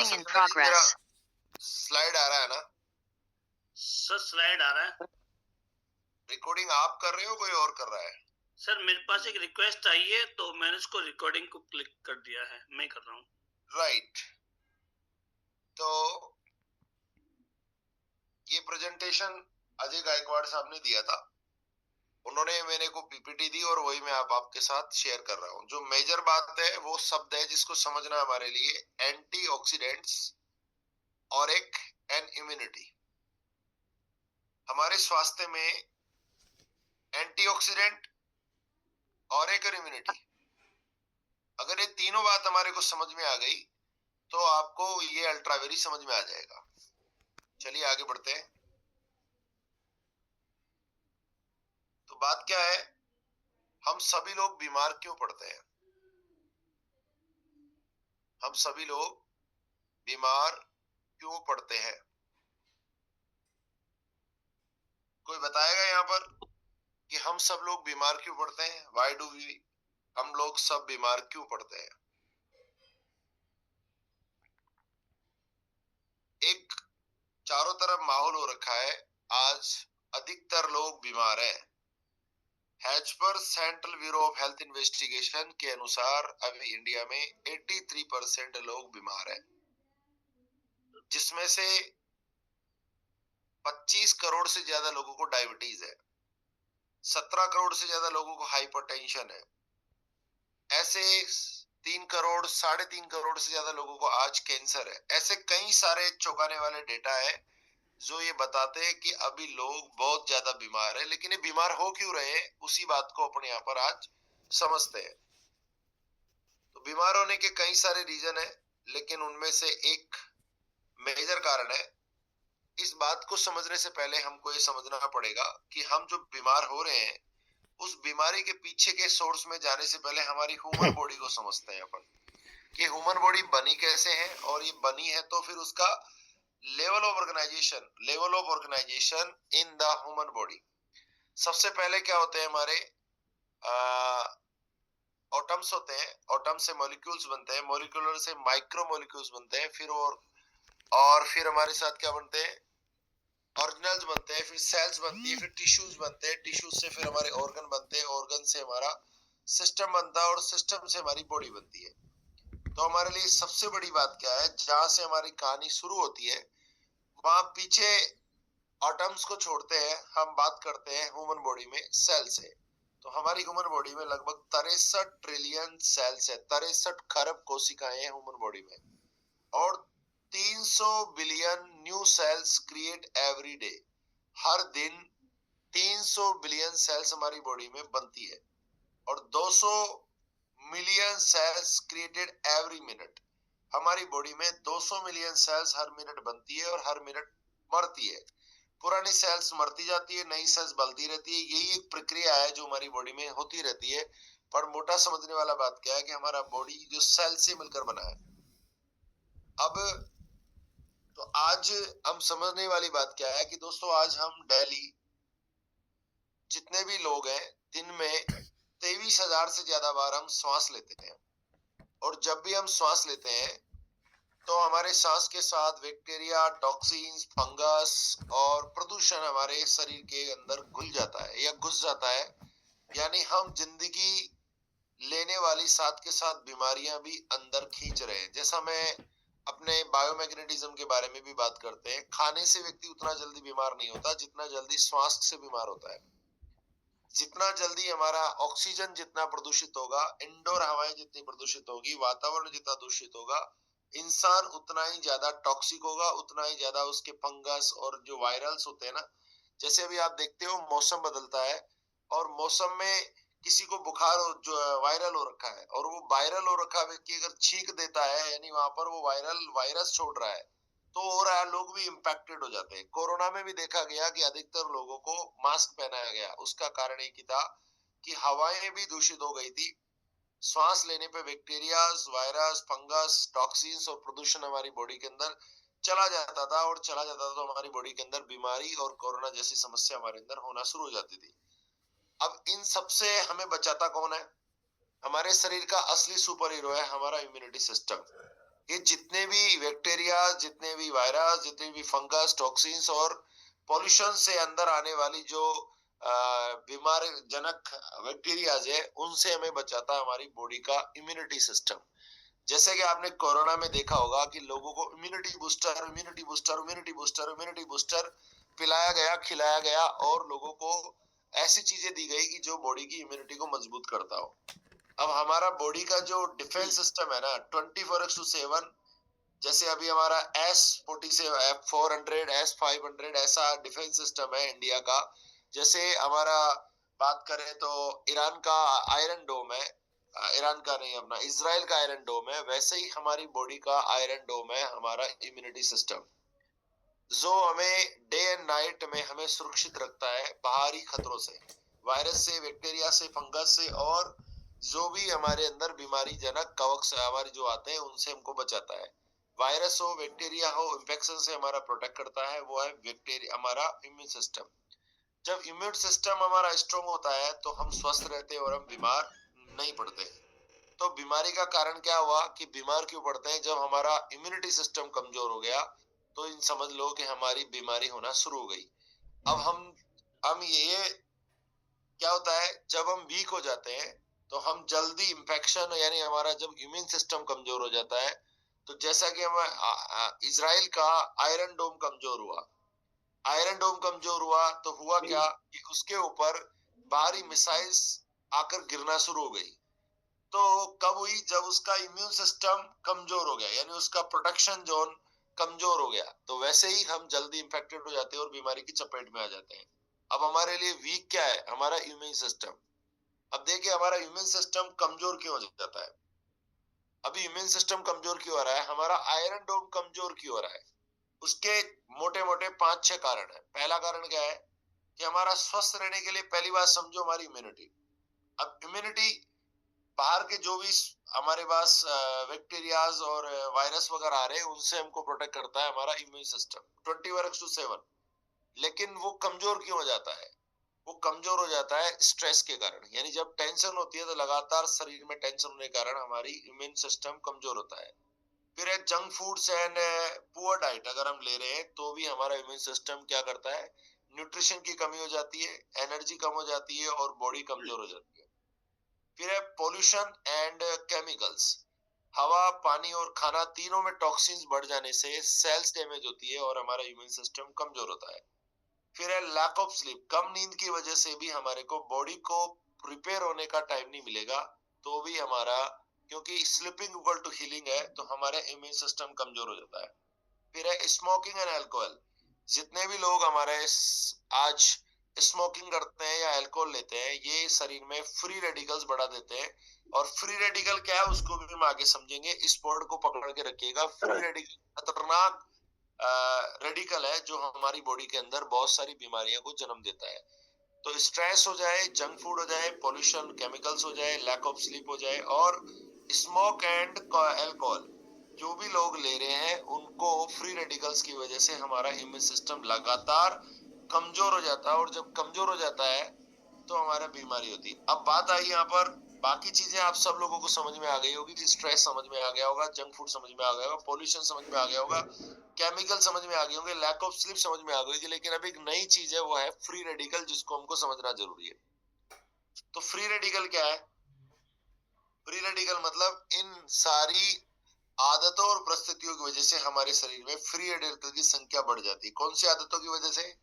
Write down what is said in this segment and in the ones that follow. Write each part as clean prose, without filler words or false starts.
Recording in Sanjana ji, मेरा progress. Slide आ रहा है ना? सर स्लाइड आ रहा है। रिकॉर्डिंग आप कर रहे हो, कोई और कर रहा है? सर मेरे पास एक रिक्वेस्ट आई है तो मैंने उसको रिकॉर्डिंग को क्लिक कर दिया है, मैं कर रहा हूँ। राइट। तो ये प्रेजेंटेशन अजय गायकवाड़ साहब ने दिया था, उन्होंने मेरे को पीपीटी दी और वही मैं आपके साथ शेयर कर रहा हूँ। जो मेजर बात है वो शब्द है जिसको समझना हमारे लिए एंटीऑक्सीडेंट्स और एक इम्यूनिटी। हमारे स्वास्थ्य में एंटीऑक्सीडेंट और एक इम्यूनिटी, अगर ये तीनों बात हमारे को समझ में आ गई तो आपको ये अल्ट्रावेरी समझ में आ जाएगा। चलिए आगे बढ़ते हैं। तो बात क्या है, हम सभी लोग बीमार क्यों पड़ते हैं? हम सभी लोग बीमार क्यों पड़ते हैं? कोई बताएगा यहाँ पर कि हम सब लोग बीमार क्यों पड़ते हैं? व्हाई डू वी, हम लोग सब बीमार क्यों पड़ते हैं? एक चारों तरफ माहौल हो रखा है, आज अधिकतर लोग बीमार हैं। As per central bureau of health investigation के अनुसार अभी इंडिया में 83% लोग बीमार हैं, जिसमें से 25 करोड़ से ज्यादा लोगों को डायबिटीज है, 17 करोड़ से ज्यादा लोगों को हाइपरटेंशन है, ऐसे 3 करोड़ 3.5 करोड़ से ज्यादा लोगों को आज कैंसर है। ऐसे कई सारे चौंकाने वाले डेटा है जो ये बताते हैं कि अभी लोग बहुत ज्यादा बीमार है। लेकिन ये बीमार हो क्यों रहे हैं, उसी बात को अपने यहाँ पर आज समझते हैं। तो बीमार होने के कई सारे रीजन है, लेकिन उनमें से एक मेजर कारण है। इस बात को समझने से पहले हमको ये समझना पड़ेगा कि हम जो बीमार हो रहे हैं उस बीमारी के पीछे के सोर्स में जाने से पहले हमारी ह्यूमन बॉडी को समझते हैं अपन कि ह्यूमन बॉडी बनी कैसे है, और ये बनी है तो फिर उसका level of organisation in the human body. सबसे पहले क्या होते हैं, हमारे एटम्स होते हैं, एटम से मॉलिक्यूल्स बनते हैं, मॉलिक्यूलर से माइक्रो मॉलिक्यूल्स बनते हैं, फिर और फिर हमारे साथ क्या बनते हैं, ऑर्गेनल्स बनते हैं, फिर सेल्स बनती है, फिर टिश्यूज बनते हैं, टिश्यूज से फिर हमारे ऑर्गन बनते हैं, ऑर्गन से हमारा सिस्टम बनता है और सिस्टम से हमारी बॉडी बनती है। तो हमारे लिए सबसे बड़ी बात क्या है, जहां से हमारी कहानी शुरू होती है वहां पीछे एटम्स को छोड़ते हैं, हम बात करते हैं ह्यूमन बॉडी में सेल से। तो हमारी ह्यूमन बॉडी में लगभग 63 ट्रिलियन सेल्स है, 63 खरब कोशिकाएं हैं ह्यूमन बॉडी में, और 300 billion new cells create every day. हर दिन 300 बिलियन सेल्स हमारी बॉडी में बनती है, और 200 million cells created every minute. हमारी बॉडी में 200 मिलियन सेल्स हर मिनट बनती है और हर मिनट मरती है। पुरानी सेल्स मरती जाती है, नई सेल्स बढ़ती रहती है। यही एक प्रक्रिया है जो हमारी बॉडी में होती रहती है। पर मोटा समझने वाला बात क्या है कि हमारा बॉडी जो सेल से मिलकर बना है। अब तो आज हम समझने वाली बात क्या है कि दोस्तों, आज हम डेली जितने भी लोग हैं, दिन में 23,000 से ज्यादा बार हम श्वास लेते हैं, और जब भी हम श्वास लेते हैं तो हमारे सांस के साथ बैक्टीरिया, टॉक्सिन्स, फंगस और प्रदूषण हमारे शरीर के अंदर घुल जाता है या घुस जाता है। यानी हम जिंदगी लेने वाली साथ के साथ बीमारियां भी अंदर खींच रहे हैं। जैसा मैं अपने बायोमैग्नेटिज्म के बारे में भी बात करते हैं, खाने से व्यक्ति उतना जल्दी बीमार नहीं होता जितना जल्दी श्वास से बीमार होता है। जितना जल्दी हमारा ऑक्सीजन जितना प्रदूषित होगा, इंडोर हवाएं जितनी प्रदूषित होगी, वातावरण जितना दूषित होगा, इंसान उतना ही ज्यादा टॉक्सिक होगा, उतना ही ज्यादा उसके फंगस और जो वायरल्स होते हैं ना। जैसे अभी आप देखते हो मौसम बदलता है, और मौसम में किसी को बुखार जो वायरल हो रखा है, और वो वायरल हो रखा व्यक्ति अगर छींक देता है, यानी वहां पर वो वायरस छोड़ रहा है, तो हो रहा है लोग भी इंपैक्टेड हो जाते हैं। कोरोना में भी देखा गया कि अधिकतर लोगों को मास्क पहनाया गया, उसका कारण एक ही था कि हवाएं भी दूषित हो गई थी। श्वास लेने पे बैक्टीरिया, वायरस, फंगस, टॉक्सिन्स और प्रदूषण हमारी बॉडी के अंदर चला जाता था, और चला जाता था तो हमारी बॉडी के अंदर बीमारी और कोरोना जैसी समस्या हमारे अंदर होना शुरू हो जाती थी। अब इन सबसे हमें बचाता कौन है? हमारे शरीर का असली सुपर हीरो है हमारा इम्यूनिटी सिस्टम। ये जितने भी बैक्टीरिया, जितने भी वायरस, जितने भी फंगस, टॉक्सिन्स और पॉल्यूशन से अंदर आने वाली जो बीमार जनक बैक्टीरियाज है, उनसे हमें बचाता है हमारी बॉडी का इम्यूनिटी सिस्टम। जैसे कि आपने कोरोना में देखा होगा कि लोगों को immunity booster, immunity booster, immunity booster, immunity booster पिलाया गया, खिलाया गया और लोगों को ऐसी चीजें दी गई कि जो बॉडी की इम्यूनिटी को मजबूत करता हो। अब हमारा बॉडी का जो डिफेंस सिस्टम है ना, 24/7, जैसे अभी हमारा S47, F400, S500 ऐसा डिफेंस सिस्टम है इंडिया का। जैसे हमारा बात करें तो ईरान का आयरन डोम है, ईरान का नहीं, अपना इजराइल का आयरन डोम है, वैसे ही हमारी बॉडी का आयरन डोम है हमारा इम्यूनिटी सिस्टम, जो हमें डे एंड नाइट में हमें सुरक्षित रखता है बाहरी खतरों से, वायरस से, बैक्टीरिया से, फंगस से, और जो भी हमारे अंदर बीमारी जनक कवक से हमारे जो आते हैं उनसे हमको बचाता है। वायरस हो, बैक्टीरिया हो, इन्फेक्शन से हमारा प्रोटेक्ट करता है, वो है बैक्टीरिया, हमारा इम्यून सिस्टम। जब इम्यून सिस्टम हमारा स्ट्रांग होता है तो हम स्वस्थ रहते हैं और हम बीमार नहीं पड़ते। तो बीमारी का कारण क्या हुआ कि बीमार क्यों पड़ते हैं? जब हमारा इम्यूनिटी सिस्टम कमजोर हो गया तो इन समझ लो कि हमारी बीमारी होना शुरू हो गई। अब हम ये क्या होता है, जब हम वीक हो जाते हैं तो हम जल्दी इंफेक्शन, यानी हमारा जब इम्यून सिस्टम कमजोर हो जाता है, तो जैसा कि हम इजराइल का आयरन डोम कमजोर हुआ, आयरन डोम कमजोर हुआ तो हुआ क्या कि उसके ऊपर बाहरी मिसाइल्स आकर गिरना शुरू हो गई। तो कब हुई? जब उसका इम्यून सिस्टम कमजोर हो गया, यानी उसका प्रोटेक्शन जोन कमजोर हो गया, तो वैसे ही हम जल्दी इंफेक्टेड हो जाते हैं और बीमारी की चपेट में आ जाते हैं। अब हमारे लिए वीक क्या है? हमारा इम्यून सिस्टम। अब देखिए हमारा इम्यून सिस्टम कमजोर क्यों हो जाता है? अभी इम्यून सिस्टम कमजोर क्यों हो रहा है? हमारा आयरन डोम कमजोर क्यों हो रहा है? उसके मोटे मोटे 5-6 कारण है। पहला कारण क्या है कि हमारा स्वस्थ रहने के लिए पहली बात समझो हमारी इम्यूनिटी। अब इम्यूनिटी बाहर के जो भी हमारे पास बैक्टीरियाज और वायरस वगैरह आ रहे हैं उनसे हमको प्रोटेक्ट करता है हमारा इम्यून सिस्टम 24/7। लेकिन वो कमजोर क्यों हो जाता है? वो कमजोर हो जाता है स्ट्रेस के कारण, यानी जब टेंशन होती है तो लगातार शरीर में टेंशन होने के कारण हमारी इम्यून सिस्टम कमजोर होता है। फिर है junk foods and poor diet, अगर हम ले रहे हैं तो भी हमारा इम्यून सिस्टम क्या करता है, न्यूट्रिशन की कमी हो जाती है, एनर्जी कम हो जाती है और बॉडी कमजोर हो जाती है। फिर है पोल्यूशन एंड केमिकल्स, हवा, पानी और खाना तीनों में टॉक्सिन्स बढ़ जाने से सेल्स डैमेज होती है और हमारा इम्यून सिस्टम कमजोर होता है। फिर है लैक ऑफ स्लीप, कम नींद की वजह से भी हमारे को बॉडी को प्रिपेयर होने का टाइम नहीं मिलेगा, तो भी हमारा, क्योंकि स्लीपिंग इक्वल टू हीलिंग है, तो हमारा इम्यून सिस्टम कमजोर हो जाता है। फिर है स्मोकिंग एंड अल्कोहल, जितने भी लोग हमारे आज स्मोकिंग करते हैं या अल्कोहल लेते हैं, ये शरीर में फ्री रेडिकल्स बढ़ा देते हैं। और फ्री रेडिकल क्या है उसको भी हम आगे समझेंगे, इस पॉइंट को पकड़ के रखिएगा। फ्री रेडिकल खतरनाक रेडिकल है जो हमारी बॉडी के अंदर बहुत सारी बीमारियों को जन्म देता है। तो स्ट्रेस हो जाए, जंक फूड हो जाए, पोल्यूशन, केमिकल्स हो जाए, लैक ऑफ स्लीप हो जाए और स्मोक एंड अल्कोहल, जो भी लोग ले रहे हैं उनको फ्री रेडिकल्स की वजह से हमारा इम्यून सिस्टम लगातार कमजोर हो जाता है, और जब कमजोर हो जाता है तो हमारा बीमारी होती है। अब बात आई यहाँ पर, बाकी चीजें आप सब लोगों को समझ में आ गई होगी कि स्ट्रेस समझ में आ गया होगा, जंक फूड समझ में आ गया होगा, पोल्यूशन समझ में आ गया होगा, केमिकल समझ में आ गए होंगे, लैक ऑफ स्लीप समझ में आ गई होगी, लेकिन अब एक नई चीज है वो है फ्री रेडिकल, जिसको हमको समझना जरूरी है। तो फ्री रेडिकल क्या है? फ्री रेडिकल मतलब इन सारी आदतों और परिस्थितियों की वजह से हमारे शरीर में फ्री रेडिकल की संख्या बढ़ जाती है। कौन सी आदतों की वजह से?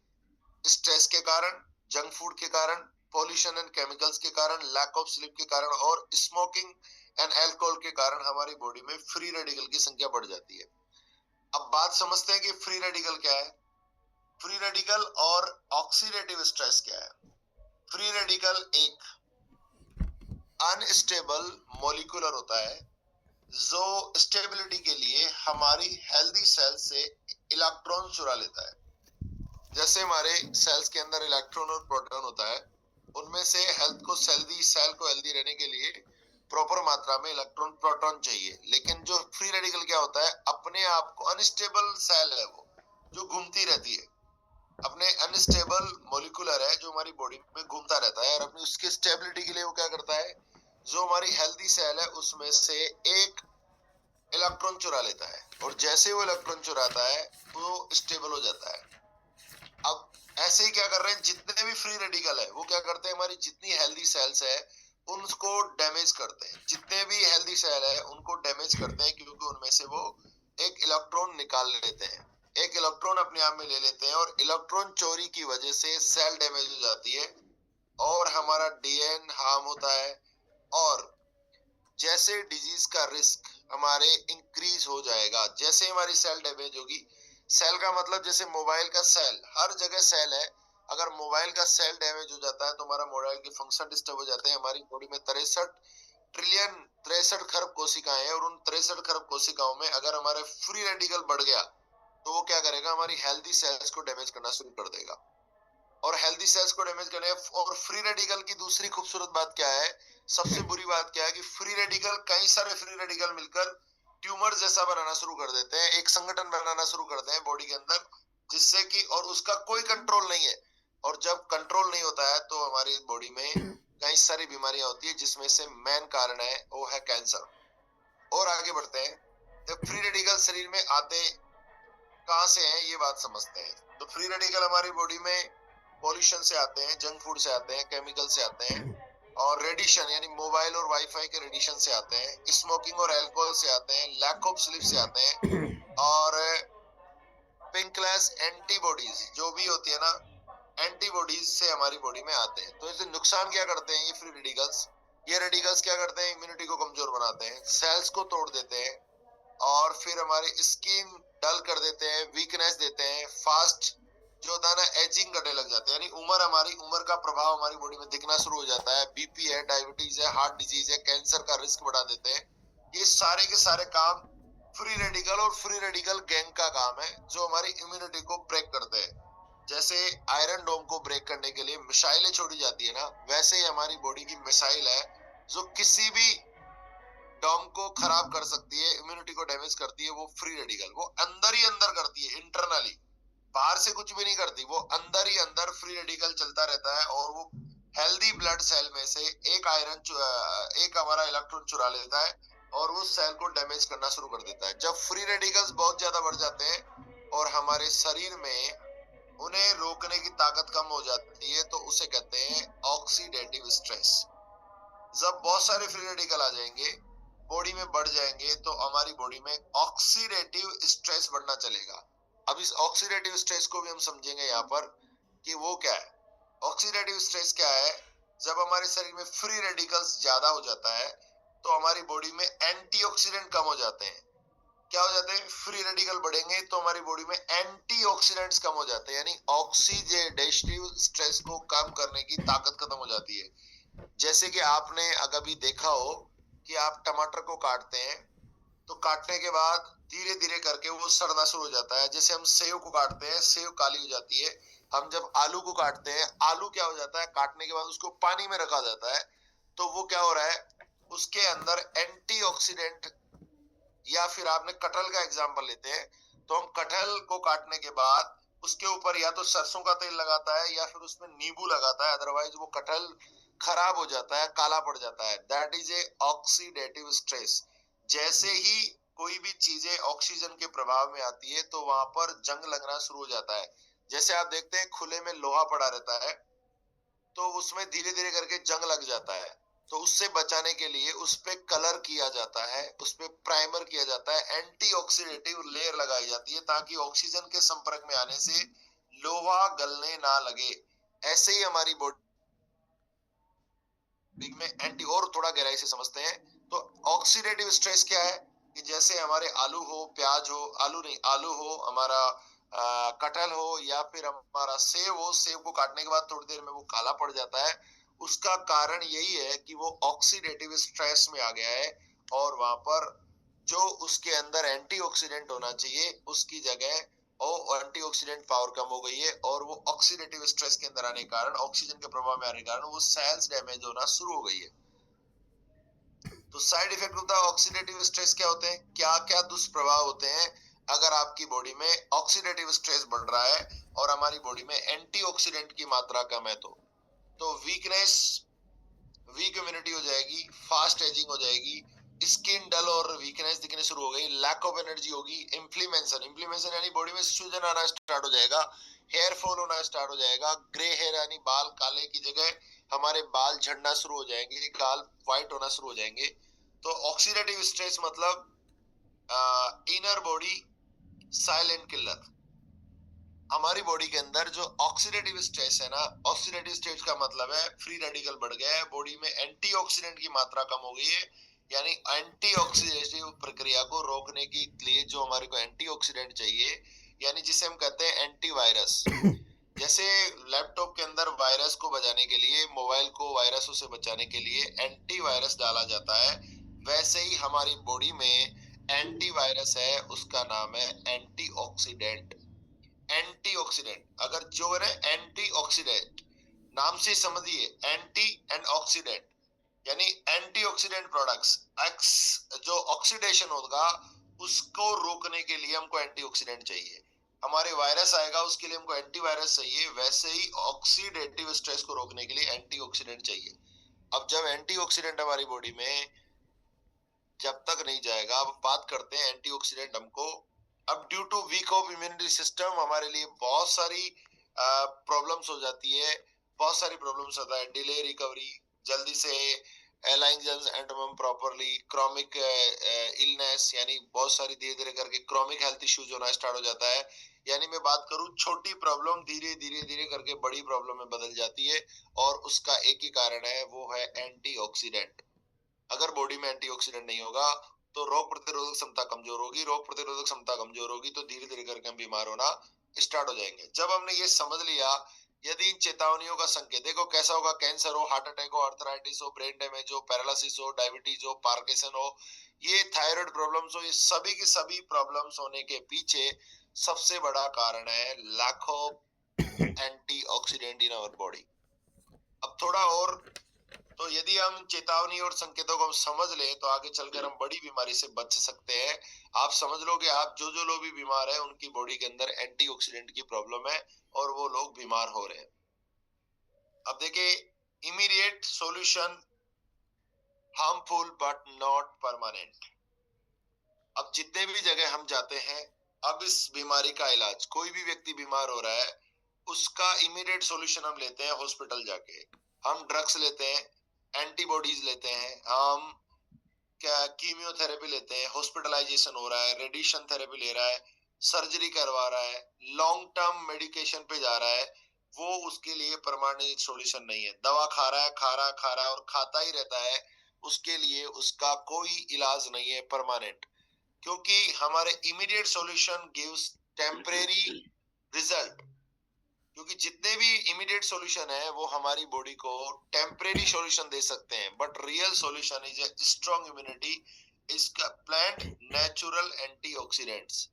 स्ट्रेस के कारण, जंक फूड के कारण, पॉल्यूशन एंड केमिकल्स के कारण, लैक ऑफ स्लीप के कारण और स्मोकिंग एंड अल्कोहल के कारण हमारी बॉडी में फ्री रेडिकल की संख्या बढ़ जाती है। अब बात समझते हैं कि फ्री रेडिकल क्या है। फ्री रेडिकल और ऑक्सीडेटिव स्ट्रेस क्या है? फ्री रेडिकल एक अनस्टेबल मॉलिक्यूलर होता है जो स्टेबिलिटी के लिए हमारी हेल्दी सेल से इलेक्ट्रॉन चुरा लेता है। जैसे हमारे सेल्स के अंदर इलेक्ट्रॉन और प्रोटॉन होता है, उनमें से सेल को हेल्दी रहने के लिए प्रॉपर मात्रा में इलेक्ट्रॉन प्रोटॉन चाहिए। लेकिन जो फ्री रेडिकल क्या होता है, अपने आप को अनस्टेबल सेल है वो, जो घूमती रहती है, अपने अनस्टेबल मॉलिक्यूलर है जो हमारी बॉडी में घूमता रहता है, और अपनी उसकी स्टेबिलिटी के लिए वो क्या करता है, जो हमारी हेल्दी सेल है उसमें से एक इलेक्ट्रॉन चुरा लेता है, और जैसे वो इलेक्ट्रॉन चुराता है वो स्टेबल हो जाता है। अब ऐसे ही क्या कर रहे हैं, जितने भी फ्री रेडिकल है वो क्या करते हैं, हमारी जितनी हेल्दी सेल्स है उनको डैमेज करते हैं, जितने भी हेल्दी सेल है उनको डैमेज करते हैं, क्योंकि उनमें से वो एक इलेक्ट्रॉन निकाल लेते हैं, एक इलेक्ट्रॉन अपने आप में ले लेते हैं, और इलेक्ट्रॉन चोरी की वजह से सेल डैमेज हो जाती है और हमारा डीएन हार्म होता है। और जैसे डिजीज का रिस्क हमारे इंक्रीज हो जाएगा, जैसे हमारी सेल डैमेज होगी, सेल का मतलब जैसे मोबाइल का सेल, हर जगह सेल है, अगर मोबाइल का सेल डैमेज हो जाता है तो हमारा मोबाइल के फंक्शन डिस्टर्ब हो जाते हैं। हमारी बॉडी में 63 खरब कोशिकाएं हैं, और उन 63 खरब कोशिकाओं में अगर हमारे फ्री रेडिकल बढ़ गया तो वो क्या करेगा, हमारी हेल्दी सेल्स को डैमेज करना शुरू कर देगा, और हेल्दी सेल्स को डैमेज करने। और फ्री रेडिकल की दूसरी खूबसूरत बात क्या है, सबसे बुरी बात क्या है, कि फ्री रेडिकल, कई सारे फ्री रेडिकल मिलकर ट्यूमर जैसा बनाना शुरू कर देते हैं, एक संगठन बनाना शुरू करते हैं बॉडी के अंदर, जिससे कि, और उसका कोई कंट्रोल नहीं है, और जब कंट्रोल नहीं होता है तो हमारी बॉडी में कई सारी बीमारियां होती है, जिसमें से मेन कारण है वो है कैंसर। और आगे बढ़ते हैं, जब फ्री रेडिकल शरीर में आते कहाँ से हैं ये बात समझते हैं। तो फ्री रेडिकल हमारी बॉडी में पॉल्यूशन से आते हैं, जंक फूड से आते हैं, केमिकल से आते हैं, और रेडिएशन यानी मोबाइल और वाईफाई के रेडिएशन से आते हैं, स्मोकिंग और अल्कोहल से आते हैं, लैक ऑफ स्लीप से आते हैं, और पिंकलेस एंटीबॉडीज जो भी होती है ना, एंटीबॉडीज से हमारी बॉडी में आते हैं। तो इसे नुकसान क्या करते हैं ये फ्री रेडिकल्स, ये रेडिकल्स क्या करते हैं, इम्यूनिटी को कमजोर बनाते हैं, सेल्स को तोड़ देते हैं, और फिर हमारी स्किन डल कर देते हैं, वीकनेस देते हैं, फास्ट जो होता है ना एजिंग करने लग जाते हैं, यानी हमारी उम्र का प्रभाव हमारी बॉडी में दिखना शुरू हो जाता है, बीपी है, डायबिटीज है, हार्ट डिजीज है, कैंसर का रिस्क बढ़ा देते हैं। ये सारे के सारे काम फ्री रेडिकल और फ्री रेडिकल गैंग का काम है, जो हमारी इम्यूनिटी को ब्रेक करते हैं। जैसे आयरन डोम को ब्रेक करने के लिए मिसाइलें छोड़ी जाती है ना, वैसे ही हमारी बॉडी की मिसाइल है जो किसी भी डॉम को खराब कर सकती है, इम्यूनिटी को डैमेज करती है, वो फ्री रेडिकल, वो अंदर ही अंदर करती है, इंटरनली, बाहर से कुछ भी नहीं करती, वो अंदर ही अंदर फ्री रेडिकल चलता रहता है, और वो हेल्दी ब्लड सेल में से एक हमारा इलेक्ट्रॉन चुरा लेता है, और वो सेल को डैमेज करना शुरू कर देता है। जब फ्री रेडिकल्स बहुत ज्यादा बढ़ जाते हैं और हमारे शरीर में उन्हें रोकने की ताकत कम हो जाती है, तो उसे कहते हैं ऑक्सीडेटिव स्ट्रेस। जब बहुत सारे फ्री रेडिकल आ जाएंगे, बॉडी में बढ़ जाएंगे, तो हमारी बॉडी में ऑक्सीडेटिव स्ट्रेस बढ़ना चलेगा। अब इस ऑक्सीडेटिव स्ट्रेस को भी हम समझेंगे यहाँ पर कि वो क्या है। ऑक्सीडेटिव स्ट्रेस क्या है, जब हमारे शरीर में फ्री रेडिकल्स ज्यादा हो जाता है तो हमारी बॉडी में एंटीऑक्सीडेंट कम हो जाते हैं। क्या हो जाते हैं, फ्री रेडिकल बढ़ेंगे तो हमारी बॉडी में एंटीऑक्सीडेंट्स कम हो जाते हैं, यानी ऑक्सीडेटिव स्ट्रेस को कम करने की ताकत खत्म हो जाती है। जैसे कि आपने कभी देखा हो कि आप टमाटर को काटते हैं, तो काटने के बाद धीरे धीरे करके वो सड़ना शुरू हो जाता है। जैसे हम सेव को काटते हैं, सेव काली हो जाती है। हम जब आलू को काटते हैं, आलू क्या हो जाता है, काटने के बाद उसको पानी में रखा जाता है, तो वो क्या हो रहा है, उसके अंदर एंटीऑक्सीडेंट। या फिर आपने कटहल का एग्जांपल लेते हैं, तो हम कटहल को काटने के बाद उसके ऊपर या तो सरसों का तेल लगाता है या फिर उसमें नींबू लगाता है, अदरवाइज वो कटहल खराब हो जाता है, काला पड़ जाता है। That is a oxidative stress. जैसे ही कोई भी चीजें ऑक्सीजन के प्रभाव में आती है तो वहां पर जंग लगना शुरू हो जाता है। जैसे आप देखते हैं खुले में लोहा पड़ा रहता है, तो उसमें धीरे धीरे करके जंग लग जाता है, तो उससे बचाने के लिए उस पे कलर किया जाता है, उस पे प्राइमर किया जाता है, एंटीऑक्सीडेटिव लेयर लगाई जाती है, ताकि ऑक्सीजन के संपर्क में आने से लोहा गलने ना लगे। ऐसे ही हमारी बॉडी में एंटी, और थोड़ा गहराई से समझते हैं तो ऑक्सीडेटिव स्ट्रेस क्या है, कि जैसे हमारे आलू हो, प्याज हो, आलू नहीं, आलू हो, हमारा कटहल हो, या फिर हमारा सेब हो, सेब को काटने के बाद थोड़ी देर में वो काला पड़ जाता है। उसका कारण यही है कि वो ऑक्सीडेटिव स्ट्रेस में आ गया है, और वहां पर जो उसके अंदर एंटीऑक्सीडेंट होना चाहिए उसकी जगह और एंटीऑक्सीडेंट पावर कम हो गई है, और वो ऑक्सीडेटिव स्ट्रेस के अंदर आने के कारण, ऑक्सीजन के प्रभाव में आने के कारण वो सेल्स डैमेज होना शुरू हो गई है। तो साइड इफेक्ट होता है ऑक्सीडेटिव स्ट्रेस, क्या होते हैं, क्या क्या दुष्प्रभाव होते हैं अगर आपकी बॉडी में ऑक्सीडेटिव स्ट्रेस बढ़ रहा है और हमारी बॉडी में एंटीऑक्सीडेंट की मात्रा कम है। तो वीकनेस, वीक इम्यूनिटी हो जाएगी, फास्ट एजिंग हो जाएगी, स्किन डल और वीकनेस दिखने शुरू हो गई, लैक ऑफ एनर्जी होगी, इन्फ्लेमेशन, इन्फ्लेमेशन यानी बॉडी में सूजन आना स्टार्ट हो जाएगा, हेयर फॉल होना स्टार्ट हो जाएगा, ग्रे हेयर यानी बाल काले की जगह हमारे बाल झड़ना शुरू हो जाएंगे, गाल व्हाइट होना शुरू हो जाएंगे। तो ऑक्सीडेटिव स्ट्रेस मतलब इनर बॉडी साइलेंट किलर। हमारी बॉडी के अंदर जो ऑक्सीडेटिव स्ट्रेस है ना, ऑक्सीडेटिव स्ट्रेस का मतलब है फ्री रेडिकल बढ़ गया है, बॉडी में एंटीऑक्सीडेंट की मात्रा कम हो गई है, यानी एंटीऑक्सीडेटिव प्रक्रिया को रोकने के लिए जो हमारे को एंटीऑक्सीडेंट चाहिए, यानी जिसे हम कहते हैं एंटीवायरस। जैसे लैपटॉप के अंदर वायरस को बचाने के लिए, मोबाइल को वायरसों से बचाने के लिए एंटीवायरस डाला जाता है, वैसे ही हमारी बॉडी में एंटीवायरस है, उसका नाम है एंटीऑक्सीडेंट। एंटीऑक्सीडेंट, अगर जो है ना एंटीऑक्सीडेंट, नाम से समझिए, एंटी एंड ऑक्सीडेंट, यानी एंटीऑक्सीडेंट प्रोडक्ट्स, एक्स जो ऑक्सीडेशन होगा उसको रोकने के लिए हमको एंटीऑक्सीडेंट चाहिए। हमारे वायरस आएगा उसके लिए हमको एंटीवायरस चाहिए, वैसे ही ऑक्सीडेटिव स्ट्रेस को रोकने के लिए एंटीऑक्सीडेंट चाहिए। अब जब एंटीऑक्सीडेंट हमारी बॉडी में जब तक नहीं जाएगा, अब बात करते हैं एंटीऑक्सीडेंट हमको। अब due to weak of immunity system हमारे लिए बहुत सारी प्रॉब्लम्स हो जाती है, बहुत सारी प्रॉब्लम्स होता है, डिले रिकवरी, जल्दी से एलाइंजेंस एंटोमम प्रॉपरली, क्रॉनिक इलनेस, यानी बहुत सारी धीरे धीरे करके क्रॉनिक हेल्थ इश्यूज होना स्टार्ट हो जाता है। यानी मैं बात करूं, छोटी प्रॉब्लम धीरे धीरे धीरे करके बड़ी प्रॉब्लम में बदल जाती है, और उसका एक ही कारण है, वो है एंटीऑक्सीडेंट। अगर बॉडी में एंटीऑक्सीडेंट नहीं होगा तो रोग प्रतिरोधक क्षमता कमजोर होगी, रोग प्रतिरोधक क्षमता कमजोर होगी तो धीरे धीरे करके हम बीमार होना स्टार्ट हो जाएंगे। जब हमने ये समझ लिया, यदि इन चेतावनियों का संकेत देखो कैसा होगा, कैंसर हो, हार्ट अटैक हो, आर्थराइटिस हो, ब्रेन डैमेज हो, पैरालिसिस हो, डायबिटीज हो, पार्किंसन हो, ये थायराइड प्रॉब्लम्स हो, ये सभी की सभी प्रॉब्लम्स होने के पीछे सबसे बड़ा कारण है lack of antioxidant in our body. अब थोड़ा और, तो यदि हम चेतावनी और संकेतों को हम समझ ले तो आगे चलकर हम बड़ी बीमारी से बच सकते हैं। आप समझ लो कि आप जो जो लोग भी बीमार हैं उनकी बॉडी के अंदर एंटीऑक्सीडेंट की प्रॉब्लम है और वो लोग बीमार हो रहे हैं। अब देखिए, immediate solution harmful but not permanent. अब जितने भी जगह हम जाते हैं, अब इस बीमारी का इलाज, कोई भी व्यक्ति बीमार हो रहा है उसका इमीडिएट सॉल्यूशन हम लेते हैं हॉस्पिटल जाके, हम ड्रग्स लेते हैं, एंटीबॉडीज लेते हैं, हम क्या कीमियोथेरेपी लेते हैं, हॉस्पिटलाइजेशन हो रहा है, रेडिएशन थेरेपी ले रहा है, सर्जरी करवा रहा है, लॉन्ग टर्म मेडिकेशन पे जा रहा है, वो उसके लिए परमानेंट सॉल्यूशन नहीं है। दवा खा रहा है, खा रहा है, खा रहा है और खाता ही रहता है, उसके लिए उसका कोई इलाज नहीं है परमानेंट, क्योंकि हमारे immediate solution gives temporary result. क्योंकि जितने भी इमीडिएट सॉल्यूशन है वो हमारी बॉडी को टेम्परेरी सॉल्यूशन दे सकते हैं, but real solution is a strong immunity, इसका प्लांट नेचुरल एंटीऑक्सीडेंट्स।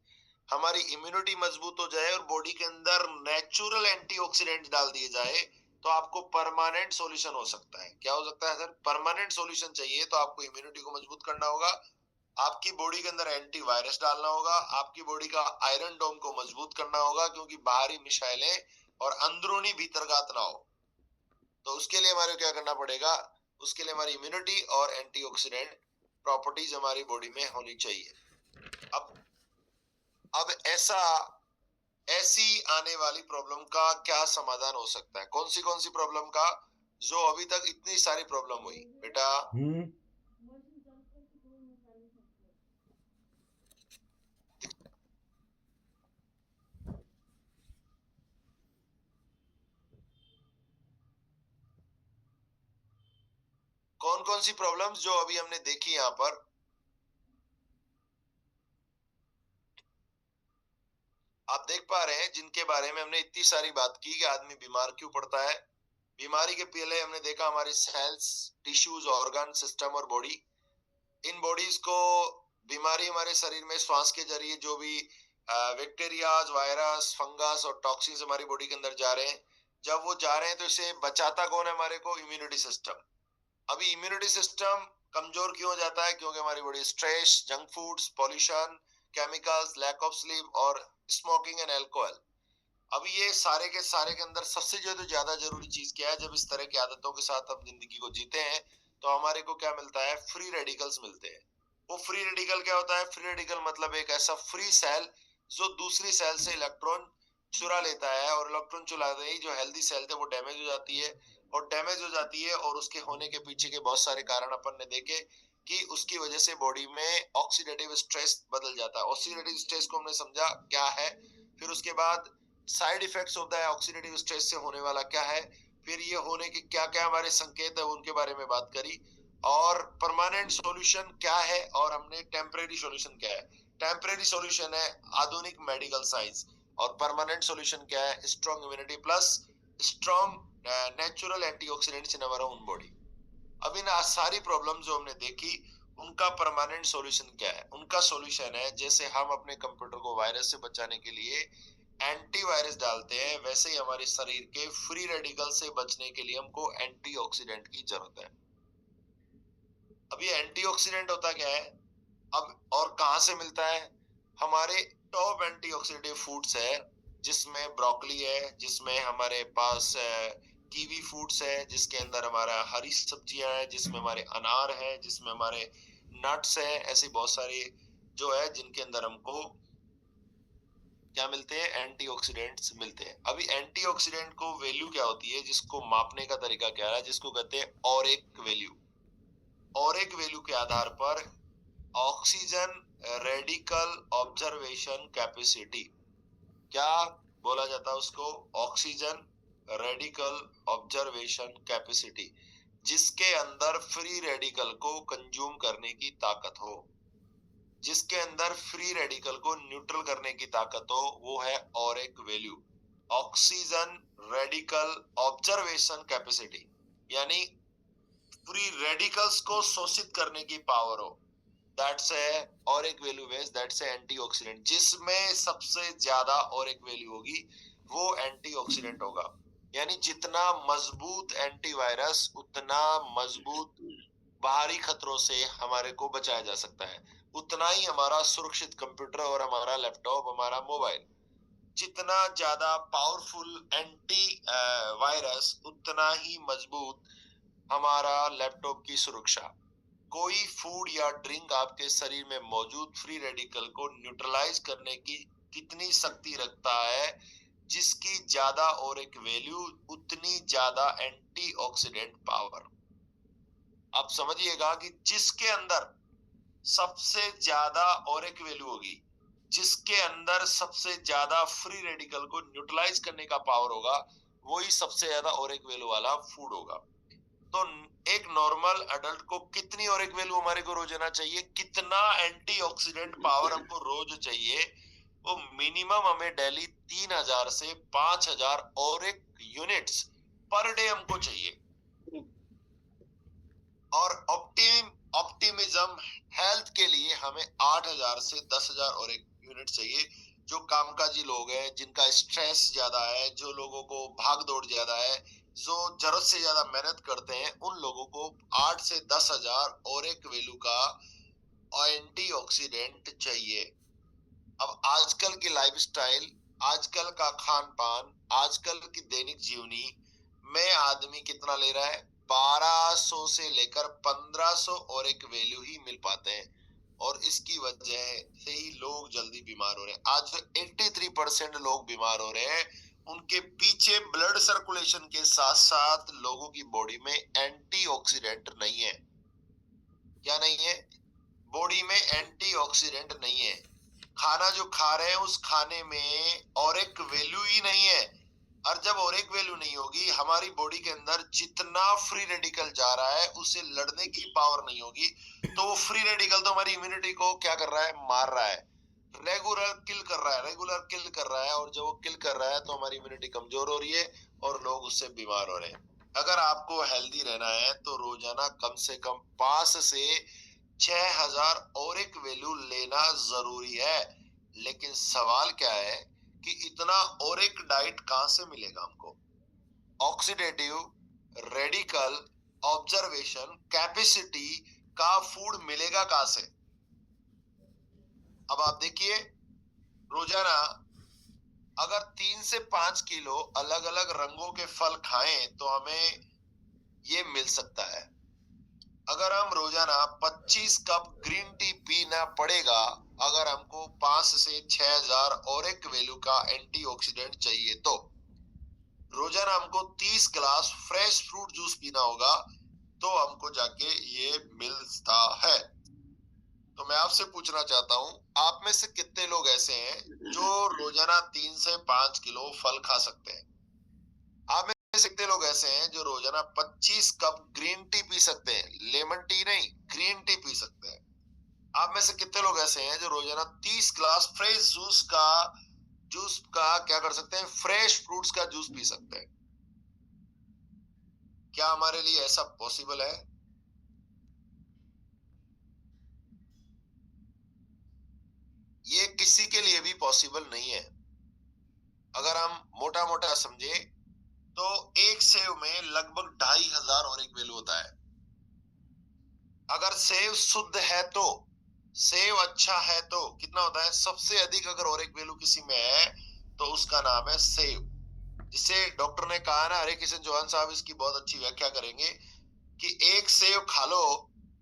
हमारी इम्यूनिटी मजबूत हो जाए और बॉडी के अंदर नेचुरल एंटीऑक्सीडेंट डाल दिए जाए तो आपको परमानेंट सॉल्यूशन हो सकता है। क्या हो सकता है सर? परमानेंट सॉल्यूशन चाहिए तो आपको इम्यूनिटी को मजबूत करना होगा, आपकी बॉडी के अंदर एंटीवायरस डालना होगा, आपकी बॉडी का आयरन डोम को मजबूत करना होगा, क्योंकि बाहरी मिसाइलें और अंदरूनी भीतरघात ना हो। तो उसके लिए हमारे क्या करना पड़ेगा? उसके लिए हमारी इम्यूनिटी और एंटीऑक्सीडेंट प्रॉपर्टीज हमारी बॉडी में होनी चाहिए। अब ऐसी आने वाली प्रॉब्लम का क्या समाधान हो सकता है? कौन सी प्रॉब्लम का? जो अभी तक इतनी सारी प्रॉब्लम हुई बेटा, कौन सी प्रॉब्लम्स जो अभी हमने देखी यहाँ पर? आप देख पा रहे हैं जिनके बारे में हमने इतनी सारी बात की कि आदमी बीमार क्यों पड़ता है। बीमारी के पहले हमने देखा हमारी सेल्स, टिश्यूज, ऑर्गन, सिस्टम और बॉडी। इन बॉडीज को बीमारी हमारे शरीर में श्वास के जरिए जो भी बैक्टीरियाज, वायरस, फंगस और टॉक्सिन्स हमारी बॉडी के अंदर जा रहे हैं, जब वो जा रहे हैं तो इसे बचाता कौन है हमारे को? Immunity system. अभी इम्यूनिटी सिस्टम कमजोर क्यों हो जाता है? क्योंकि हमारी body stress, junk foods, pollution, chemicals, lack of sleep और स्मोकिंग एंड अल्कोहल। अभी ये सारे के अंदर सबसे जो ज्यादा जरूरी चीज क्या है? जब इस तरह की आदतों के साथ हम जिंदगी को जीते हैं तो हमारे को क्या मिलता है? फ्री रेडिकल्स मिलते हैं। वो फ्री रेडिकल क्या होता है? फ्री रेडिकल मतलब एक ऐसा फ्री सेल जो दूसरी सेल से इलेक्ट्रॉन चुरा लेता है, और इलेक्ट्रॉन चुराते ही जो हेल्दी सेल थे वो डैमेज हो जाती है, और डैमेज हो जाती है, और उसके होने के पीछे के बहुत सारे कारण अपन ने देखे कि उसकी वजह से बॉडी में ऑक्सीडेटिव स्ट्रेस बदल जाता है। ऑक्सीडेटिव स्ट्रेस को हमने समझा क्या है, फिर उसके बाद साइड इफेक्ट्स होता है ऑक्सीडेटिव स्ट्रेस से होने वाला क्या है, फिर ये होने के क्या क्या हमारे संकेत है उनके बारे में बात करी, और परमानेंट सॉल्यूशन क्या है, और हमने टेम्परेरी सॉल्यूशन क्या है। टेम्परेरी सॉल्यूशन है आधुनिक मेडिकल साइंस, और परमानेंट सॉल्यूशन क्या है? Strong immunity plus strong natural antioxidants in our own body. अब इन सारी प्रॉब्लम जो हमने देखी उनका परमानेंट सॉल्यूशन क्या है? उनका सॉल्यूशन है जैसे हम अपने कंप्यूटर को वायरस से बचाने के लिए एंटीवायरस डालते हैं, वैसे ही हमारे शरीर के फ्री रेडिकल से बचने के लिए हमको एंटीऑक्सीडेंट की जरूरत है। अब ये एंटीऑक्सीडेंट होता क्या है? अब और कहां से मिलता है? हमारे टॉप एंटीऑक्सीडेंटिव फूड्स है, जिसमें ब्रोकली है, जिसमें हमारे पास कीवी फूड्स है, जिसके अंदर हमारा हरी सब्जियां है, जिसमें हमारे अनार है, जिसमें हमारे नट्स है, ऐसी बहुत सारी जो है जिनके अंदर हमको क्या मिलते हैं? एंटीऑक्सीडेंट्स मिलते हैं। अभी एंटीऑक्सीडेंट को वैल्यू क्या होती है, जिसको मापने का तरीका क्या है, जिसको कहते हैं ऑरिक वैल्यू। ऑरिक वैल्यू के आधार पर ऑक्सीजन रेडिकल ऑब्जर्वेशन कैपेसिटी, क्या बोला जाता है उसको? ऑक्सीजन रेडिकल ऑब्जर्वेशन कैपेसिटी, जिसके अंदर फ्री रेडिकल को कंज्यूम करने की ताकत हो, जिसके अंदर फ्री रेडिकल को न्यूट्रल करने की ताकत हो, वो है Auric value. Oxygen radical observation capacity, यानी फ्री रेडिकल्स को शोषित करने की पावर हो, that's a Auric value base, that's a antioxidant. जिसमें सबसे ज्यादा ऑरिक वैल्यू होगी वो एंटीऑक्सीडेंट होगा। यानी जितना मजबूत एंटीवायरस, उतना मजबूत बाहरी खतरों से हमारे को बचाया जा सकता है, उतना ही हमारा सुरक्षित कंप्यूटर और हमारा लैपटॉप, हमारा मोबाइल। जितना ज्यादा पावरफुल एंटी वायरस, उतना ही मजबूत हमारा लैपटॉप की सुरक्षा। कोई फूड या ड्रिंक आपके शरीर में मौजूद फ्री रेडिकल को न्यूट्रलाइज करने की कितनी शक्ति रखता है, जिसकी ज्यादा ऑरिक वैल्यू उतनी ज्यादा एंटीऑक्सीडेंट पावर। आप समझिएगा कि जिसके अंदर सबसे ज्यादा ऑरिक वैल्यू होगी, जिसके अंदर सबसे ज्यादा फ्री रेडिकल को न्यूट्रलाइज करने का पावर होगा, वही सबसे ज्यादा ऑरिक वैल्यू वाला फूड होगा। तो एक नॉर्मल अडल्ट को कितनी ऑरिक वैल्यू हमारे को रोजाना चाहिए, कितना एंटीऑक्सीडेंट पावर हमको रोज चाहिए? वो मिनिमम हमें डेली 3000 से 5000 ऑरिक यूनिट्स पर डे हमको चाहिए। और ऑप्टिमिज्म हेल्थ के लिए हमें 8000 से 10000 ऑरिक यूनिट चाहिए। जो कामकाजी लोग हैं, जिनका स्ट्रेस ज्यादा है, जो लोगों को भाग दौड़ ज्यादा है, जो जरूरत से ज्यादा मेहनत करते हैं, उन लोगों को 8 से 10,000 ऑरिक वैल्यू का एंटीऑक्सीडेंट चाहिए। अब आजकल की लाइफस्टाइल, आजकल का खान पान, आजकल की दैनिक जीवनी में आदमी कितना ले रहा है? 1200 से लेकर 1500 ऑरिक वैल्यू ही मिल पाते हैं, और इसकी वजह से ही लोग जल्दी बीमार हो रहे हैं। आज 83% लोग बीमार हो रहे हैं, उनके पीछे ब्लड सर्कुलेशन के साथ साथ लोगों की बॉडी में एंटीऑक्सीडेंट नहीं है। क्या नहीं है? बॉडी में एंटीऑक्सीडेंट नहीं है। खाना जो खा रहे हैं उस खाने में ऑरिक वैल्यू ही नहीं है, और जब ऑरिक वैल्यू नहीं होगी, हमारी बॉडी के अंदर जितना फ्री रेडिकल जा रहा है उसे लड़ने की पावर नहीं होगी, तो वो फ्री रेडिकल तो हमारी इम्यूनिटी को क्या कर रहा है? मार रहा है, रेगुलर किल कर रहा है, रेगुलर किल कर रहा है। और जब वो किल कर रहा है तो हमारी इम्यूनिटी कमजोर हो रही है और लोग उससे बीमार हो रहे हैं। अगर आपको हेल्दी रहना है तो रोजाना कम से कम 5 से 6000 ऑरिक वैल्यू लेना जरूरी है। लेकिन सवाल क्या है कि इतना ऑरिक डाइट कहां से मिलेगा हमको? ऑक्सीडेटिव रेडिकल ऑब्जर्वेशन कैपेसिटी का फूड मिलेगा कहां से? अब आप देखिए, रोजाना अगर 3 से 5 किलो अलग अलग रंगों के फल खाएं तो हमें ये मिल सकता है। अगर हम रोजाना 25 कप ग्रीन टी पीना पड़ेगा, अगर हमको 5 से 6000 और एक वैल्यू का एंटीऑक्सीडेंट चाहिए तो रोजाना हमको 30 ग्लास फ्रेश फ्रूट जूस पीना होगा, तो हमको जाके ये मिलता है। तो मैं आपसे पूछना चाहता हूँ, आप में से कितने लोग ऐसे हैं जो रोजाना 3 से 5 किलो फल खा सकते हैं? आप में से कितने लोग ऐसे हैं जो रोजाना 25 कप ग्रीन टी पी सकते हैं? लेमन टी नहीं, ग्रीन टी पी सकते हैं। आप में से कितने लोग ऐसे हैं जो रोजाना 30 ग्लास फ्रेश जूस का क्या कर सकते हैं? फ्रेश फ्रूट्स का जूस पी सकते हैं। क्या हमारे लिए ऐसा पॉसिबल है? ये किसी के लिए भी पॉसिबल नहीं है। अगर हम मोटा मोटा समझे तो एक सेव में लगभग 2500 और एक वैल्यू होता है। अगर सेव शुद्ध है तो, सेव अच्छा है तो कितना होता है? सबसे अधिक अगर और एक वैल्यू किसी में है तो उसका नाम है सेव। जिसे डॉक्टर ने कहा ना, हरे किशन चौहान साहब इसकी बहुत अच्छी व्याख्या करेंगे कि एक सेव खा लो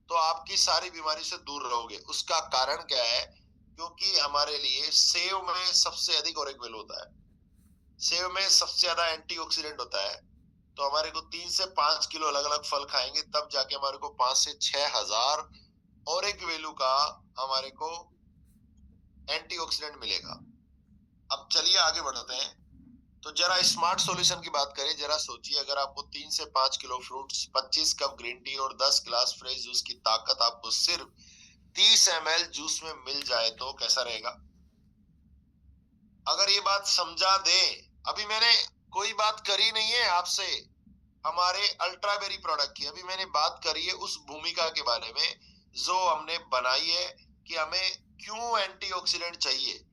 तो आपकी सारी बीमारी से दूर रहोगे। उसका कारण क्या है? क्योंकि हमारे लिए सेव में सबसे अधिक और एक वैल्यू होता है। सेव में सबसे ज्यादा एंटीऑक्सीडेंट होता है। तो हमारे को 3 से 5 किलो अलग अलग फल खाएंगे तब जाके हमारे को 5 से 6000 और एक वैल्यू का हमारे को एंटीऑक्सीडेंट मिलेगा। अब चलिए आगे बढ़ते हैं। तो जरा स्मार्ट सॉल्यूशन की बात करें। जरा सोचिए, अगर आपको 3 से 5 kilo fruits, 25 cup green tea और 10 ग्लास फ्रेश जूस की ताकत आपको सिर्फ 30 ml जूस में मिल जाए तो कैसा रहेगा? अगर ये बात समझा दे, अभी मैंने कोई बात करी नहीं है आपसे हमारे अल्ट्राबेरी प्रोडक्ट की, अभी मैंने बात करी है उस भूमिका के बारे में जो हमने बनाई है कि हमें क्यों एंटीऑक्सीडेंट चाहिए,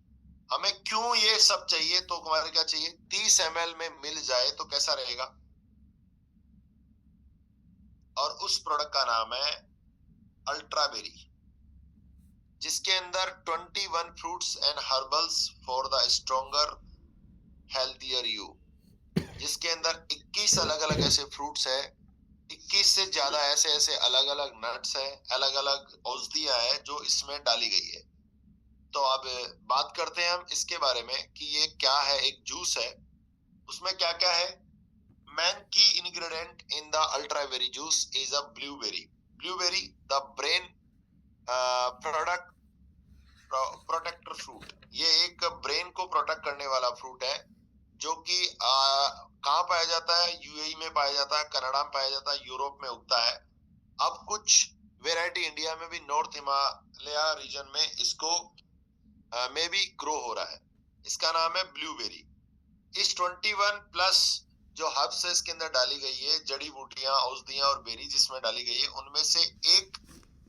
हमें क्यों ये सब चाहिए। तो हमारे क्या चाहिए? 30 ml में मिल जाए तो कैसा रहेगा? और उस प्रोडक्ट का नाम है अल्ट्राबेरी, जिसके अंदर 21 fruits and herbals for the stronger healthier you, जिसके अंदर 21 अलग अलग ऐसे फ्रूट्स है, 21 से ज्यादा ऐसे ऐसे अलग अलग नट्स है, अलग अलग औषधियां हैं जो इसमें डाली गई है। तो अब बात करते हैं हम इसके बारे में कि ये क्या है। एक जूस है, उसमें क्या क्या है? Main key ingredient in the Ultraberry juice is a blueberry. Blueberry the brain product protector fruit, ये एक ब्रेन को प्रोटेक्ट करने वाला फ्रूट है जो कि कहाँ पाया जाता है? यूएई में पाया जाता है, कनाडा में पाया जाता है, यूरोप में उगता है। अब कुछ वेराइटी इंडिया में भी नॉर्थ हिमालय रीजन में इसको में भी ग्रो हो रहा है। इसका नाम है ब्लूबेरी। इस 21 प्लस जो हर्ब्स है इसके अंदर डाली गई है, जड़ी बूटियां, औषधियां और बेरी जिसमें डाली गई है, उनमें से एक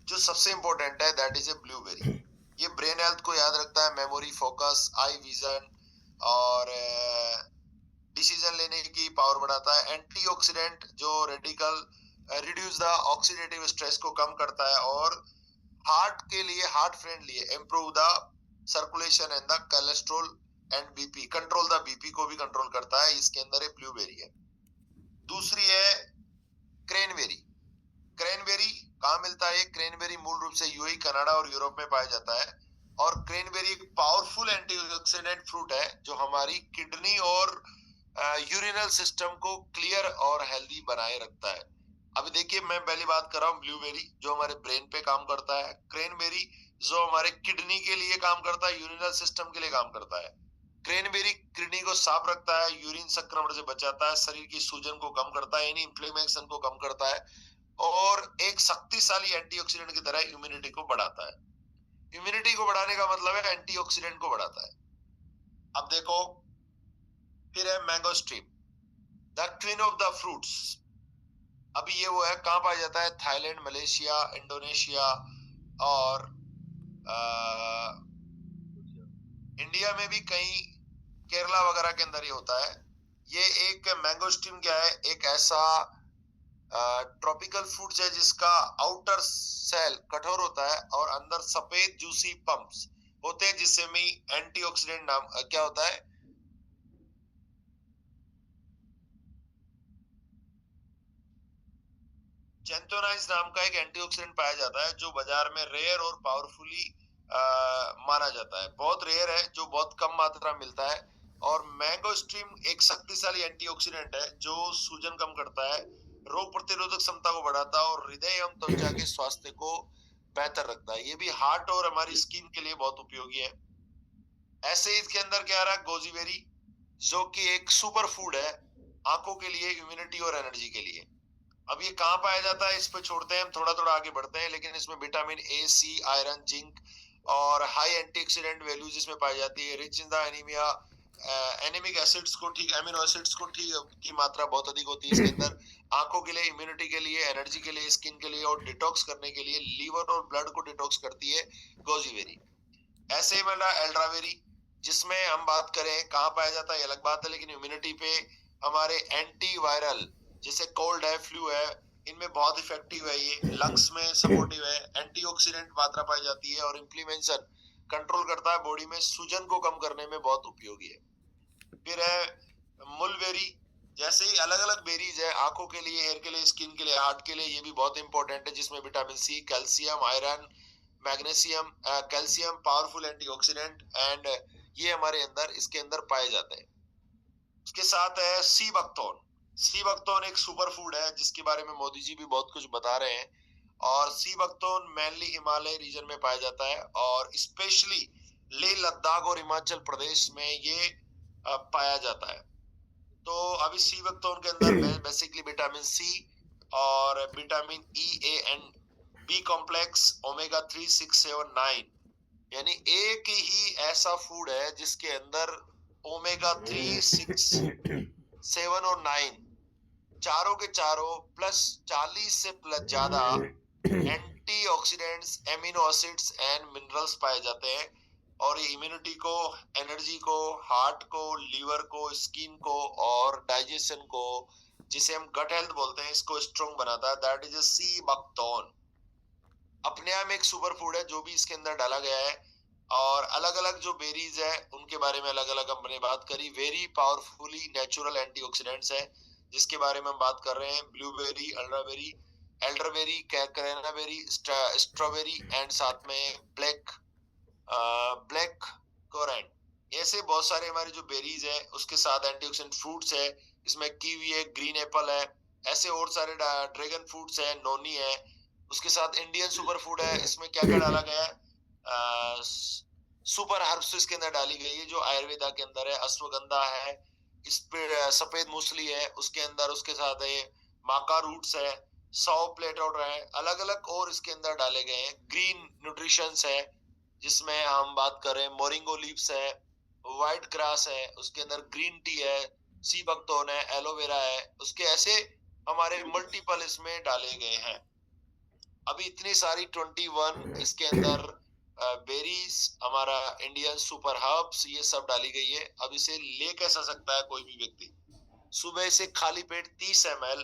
जो सबसे इंपॉर्टेंट है दैट इज ए ब्लूबेरी। ये ब्रेन हेल्थ को याद रखता है, मेमोरी, फोकस, आई विजन और डिसीजन लेने की पावर बढ़ाता है। एंटीऑक्सीडेंट जो radical reduce the oxidative stress को कम करता है और हार्ट के लिए, हार्ट फ्रेंडली है, improve the circulation and the cholesterol and BP, control the BP को भी कंट्रोल करता है। इसके अंदर एक ब्लूबेरी है। दूसरी है क्रेनबेरी। क्रेनबेरी कहाँ मिलता है? क्रेनबेरी मूल रूप से यूएई, कनाडा और यूरोप में पाया जाता है। और क्रेनबेरी एक पावरफुल एंटीऑक्सीडेंट फ्रूट है जो हमारी किडनी और यूरिनल सिस्टम को क्लियर और हेल्दी बनाए रखता है। अभी देखिए, मैं पहली बात कर रहा हूँ ब्लूबेरी जो हमारे ब्रेन पे काम करता है, क्रेनबेरी जो हमारे किडनी के लिए काम करता है, यूरिनल सिस्टम के लिए काम करता है। क्रेनबेरी किडनी को साफ रखता है, यूरिन संक्रमण से बचाता है, शरीर की सूजन को कम करता है, यानी इन्फ्लेमेशन को कम करता है और एक शक्तिशाली एंटीऑक्सीडेंट की तरह इम्यूनिटी को बढ़ाता है। इम्यूनिटी को बढ़ाने का मतलब है एंटीऑक्सीडेंट को बढ़ाता है। अब देखो, फिर है mango stream, the queen of the fruits. अभी ये वो है, कहाँ पाया जाता है? थाईलैंड, मलेशिया, इंडोनेशिया और इंडिया में भी कहीं, केरला वगैरह के अंदर ये होता है। ये एक मैंगो स्ट्रीम क्या है? एक ऐसा ट्रॉपिकल फ्रूट है जिसका आउटर सेल कठोर होता है और अंदर सफेद जूसी पंप्स होते हैं, जिससे में एंटीऑक्सीडेंट नाम क्या होता है? चैंथोनाइज नाम का एक एंटीऑक्सीडेंट पाया जाता है जो बाजार में रेयर और पावरफुली माना जाता है। बहुत रेयर है, जो बहुत कम मात्रा में मिलता है। और मैंगो स्ट्रीम एक शक्तिशाली एंटीऑक्सीडेंट है जो सूजन कम करता है, रोग प्रतिरोधक क्षमता को बढ़ाता है और हृदय एवं त्वचा के स्वास्थ्य को बेहतर रखता है। ये भी हार्ट और हमारी स्किन के लिए बहुत उपयोगी है। ऐसे ही इसके अंदर क्या आ रहा है, गोजीबेरी, जो कि एक सुपर फूड है आंखों के लिए, इम्यूनिटी और एनर्जी के लिए। अब ये कहाँ पाया जाता है, इस पे छोड़ते हैं, हम थोड़ा थोड़ा आगे बढ़ते हैं। लेकिन इसमें vitamin A, C, iron, zinc और हाई एंटीऑक्सीडेंट वैल्यूज इसमें पाई जाती है। Rich in the anaemia, anaemic acids को ठीक, एमिनो एसिड्स को ठीक की मात्रा बहुत अधिक होती है इसके अंदर। आंखों के लिए, इम्यूनिटी के लिए, एनर्जी के लिए, स्किन के लिए और डिटॉक्स करने के लिए, लीवर और ब्लड को डिटॉक्स करती है गोजीबेरी। ऐसे ही मिला एल्ड्रावेरी, जिसमें हम बात करें कहाँ पाया जाता है ये अलग बात है, लेकिन इम्यूनिटी पे, हमारे एंटी वायरल, जैसे कोल्ड है, फ्लू है, इनमें बहुत इफेक्टिव है। ये लंग्स में सपोर्टिव है, एंटीऑक्सीडेंट मात्रा पाई जाती है और इन्फ्लेमेशन कंट्रोल करता है। बॉडी में सूजन को कम करने में बहुत उपयोगी है। फिर है मुलबेरी। जैसे ही अलग अलग बेरीज है आंखों के लिए, हेयर के लिए, स्किन के लिए, हार्ट के लिए, ये भी बहुत इंपॉर्टेंट है, जिसमें vitamin C, calcium, iron, magnesium, calcium powerful antioxidant and ये हमारे अंदर, इसके अंदर पाए जाते हैं। उसके साथ है सी बकथोर्न। सी बकथोर्न एक सुपर फूड है जिसके बारे में मोदी जी भी बहुत कुछ बता रहे हैं। और sea buckthorn mainly Himalaya reason में पाया जाता है और स्पेशली लेह लद्दाख और हिमाचल प्रदेश में ये पाया जाता है। तो अभी सी बकथोर्न के अंदर बेसिकली विटामिन सी और vitamin E, A and B complex, omega 3, 6, 7, 9, यानी एक ही ऐसा फूड है जिसके अंदर ओमेगा 3, 6, 7 और 9 चारों के चारों प्लस 40 से प्लस ज्यादा antioxidants, amino acids and minerals पाए जाते हैं। और ये इम्यूनिटी को, एनर्जी को, हार्ट को, लीवर को, स्किन को और डाइजेशन को, जिसे हम गट हेल्थ बोलते हैं, इसको स्ट्रॉन्ग बनाता है। That is sea buckthorn. अपने आप में एक सुपर फूड है जो भी इसके अंदर डाला गया है। और अलग अलग जो बेरीज है उनके बारे में अलग अलग हमने बात करी। वेरी पावरफुली नेचुरल एंटीऑक्सीडेंट्स है जिसके बारे में हम बात कर रहे हैं। ब्लूबेरी, अल्ट्राबेरी, एल्डरबेरी, कैरेनाबेरी, स्ट्रॉबेरी एंड साथ में ब्लैक कोरैंट। ऐसे बहुत सारे हमारे जो बेरीज है, उसके साथ एंटीऑक्सीडेंट फ्रूट्स है, इसमें कीवी है, ग्रीन एप्पल है, ऐसे और सारे ड्रैगन फ्रूट्स है, नोनी है। उसके साथ इंडियन सुपर फूड है, इसमें क्या क्या डाला गया है, सुपर हर्ब्स इसके अंदर डाली गई है जो आयुर्वेदा के अंदर है। अश्वगंधा है, इस पे सफेद मूसली है उसके अंदर, उसके साथ है माका रूट्स है, 100 प्लेट है, अलग अलग और इसके अंदर डाले गए हैं। ग्रीन न्यूट्रिशंस है जिसमें हम बात करें, मोरिंगो लीव्स है, व्हाइट ग्रास है, उसके अंदर ग्रीन टी है, सी बकथोर्न है, एलोवेरा है, उसके ऐसे हमारे मल्टीपल इसमें डाले गए हैं। अभी इतनी सारी 21 इसके अंदर बेरीज, हमारा इंडियन सुपर हर्ब्स, ये सब डाली गई है। अब इसे ले कैसा सकता है कोई भी व्यक्ति, सुबह से खाली पेट 30 ml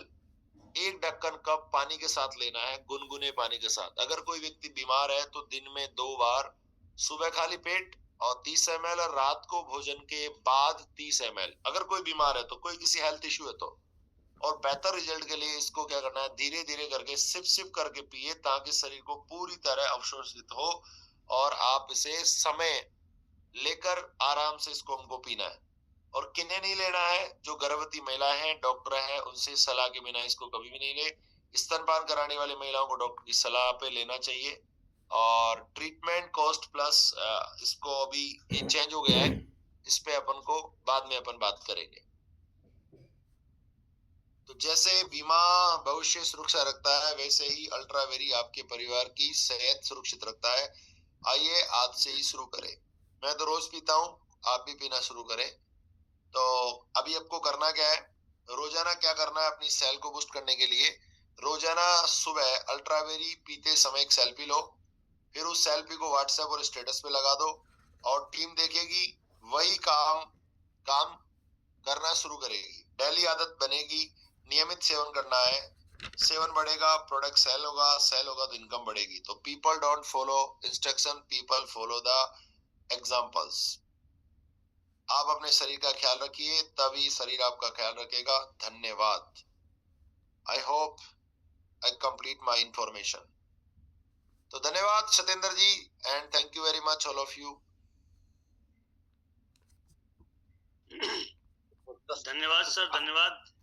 एक ढक्कन कप पानी के साथ लेना है, गुनगुने पानी के साथ। अगर कोई व्यक्ति बीमार है तो दिन में 2 बार, सुबह खाली पेट और 30 ml, और रात को भोजन के बाद 30 ml, अगर कोई बीमार है तो, कोई किसी हेल्थ इश्यू है तो। और बेहतर रिजल्ट के लिए इसको क्या करना है, धीरे धीरे करके सिप सिप करके पिए ताकि शरीर को पूरी तरह अवशोषित हो। और आप इसे समय लेकर आराम से इसको हमको पीना है। और किन्हें नहीं लेना है, जो गर्भवती महिलाएं हैं, डॉक्टर हैं, उनसे सलाह के बिना इसको कभी भी नहीं ले। स्तनपान कराने वाली महिलाओं को डॉक्टर की सलाह पे लेना चाहिए। और ट्रीटमेंट कॉस्ट प्लस, इसको अभी ये चेंज हो गया है, इस पे अपन को बाद में अपन बात करेंगे। तो जैसे बीमा भविष्य सुरक्षा रखता है, वैसे ही अल्ट्रावेरी आपके परिवार की सेहत सुरक्षित रखता है। आइए आज से ही शुरू करें। मैं तो रोज पीता हूँ, आप भी पीना शुरू करें। तो अभी आपको करना क्या है, रोजाना क्या करना है अपनी सेल को बूस्ट करने के लिए, रोजाना सुबह अल्ट्रावेरी पीते समय एक सेल्फी लो, फिर उस सेल्फी को व्हाट्सएप और स्टेटस पे लगा दो और टीम देखेगी, वही काम काम करना शुरू करेगी। डेली आदत बनेगी, नियमित सेवन करना है, सेवन बढ़ेगा, प्रोडक्ट सेल होगा तो इनकम बढ़ेगी। तो people don't follow instruction, people follow the examples. आप अपने शरीर का ख्याल रखिए, तभी शरीर आपका ख्याल रखेगा। धन्यवाद। I hope I complete my information. तो धन्यवाद सतेंद्र जी and thank you very much all of you. धन्यवाद सर, धन्यवाद।